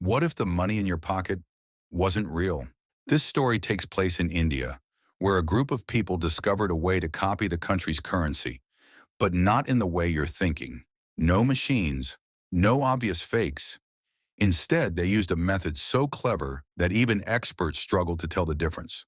What if the money in your pocket wasn't real? This story takes place in India, where a group of people discovered a way to copy the country's currency, but not in the way you're thinking. No machines, no obvious fakes. Instead, they used a method so clever that even experts struggled to tell the difference.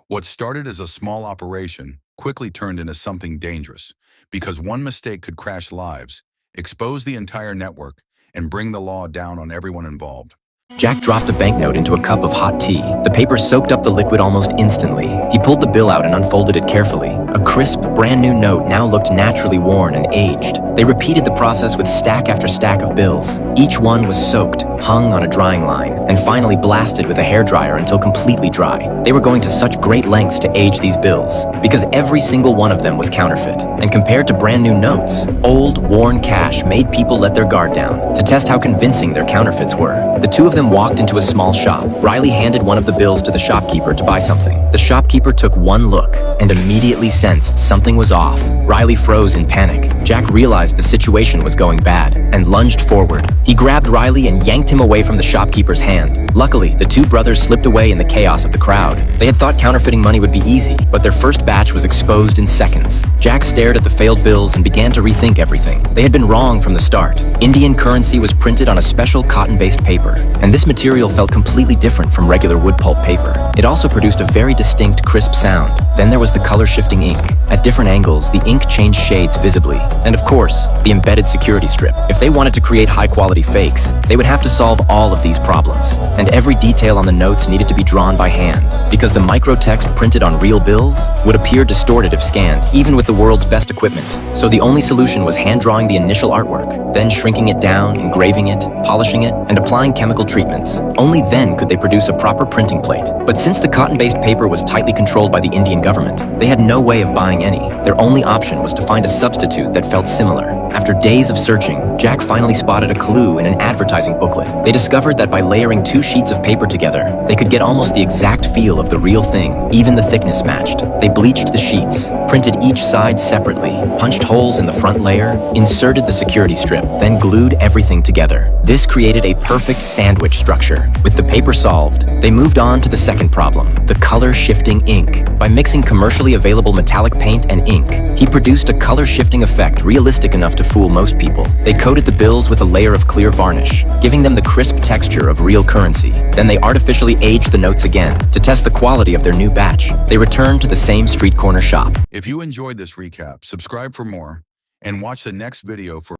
What started as a small operation quickly turned into something dangerous, because one mistake could crash lives, expose the entire network, and bring the law down on everyone involved. Jack dropped a banknote into a cup of hot tea. The paper soaked up the liquid almost instantly. He pulled the bill out and unfolded it carefully. A crisp, brand new note now looked naturally worn and aged. They repeated the process with stack after stack of bills. Each one was soaked, hung on a drying line, and finally blasted with a hairdryer until completely dry. They were going to such great lengths to age these bills, because every single one of them was counterfeit. And compared to brand new notes, old, worn cash made people let their guard down to test how convincing their counterfeits were. The two of them walked into a small shop. Riley handed one of the bills to the shopkeeper to buy something. The shopkeeper took one look and immediately sensed something was off. Riley froze in panic. Jack realized the situation was going bad and lunged forward. He grabbed Riley and yanked him away from the shopkeeper's hand. Luckily, the two brothers slipped away in the chaos of the crowd. They had thought counterfeiting money would be easy, but their first batch was exposed in seconds. Jack stared at the failed bills and began to rethink everything. They had been wrong from the start. Indian currency was printed on a special cotton-based paper, and this material felt completely different from regular wood pulp paper. It also produced a very distinct, crisp sound. Then there was the color-shifting ink. At different angles, the ink changed shades visibly. And of course, the embedded security strip. If they wanted to create high-quality fakes, they would have to solve all of these problems. And every detail on the notes needed to be drawn by hand, because the microtext printed on real bills would appear distorted if scanned, even with the world's best equipment. So the only solution was hand-drawing the initial artwork, then shrinking it down, engraving it, polishing it, and applying chemical treatments. Only then could they produce a proper printing plate. But since the cotton-based paper was tightly controlled by the Indian government, they had no way of buying any. Their only option was to find a substitute that felt similar. After days of searching, Jack finally spotted a clue in an advertising booklet. They discovered that by layering two sheets of paper together, they could get almost the exact feel of the real thing. Even the thickness matched. They bleached the sheets, printed each side separately, punched holes in the front layer, inserted the security strip, then glued everything together. This created a perfect sandwich structure. With the paper solved, they moved on to the second problem, the color-shifting ink. By mixing commercially available metallic paint and ink, he produced a color-shifting effect realistic enough to fool most people. They coated the bills with a layer of clear varnish, giving them the crisp texture of real currency. Then they artificially aged the notes again to test the quality of their new batch. They returned to the same street corner shop. If you enjoyed this recap, subscribe for more and watch the next video for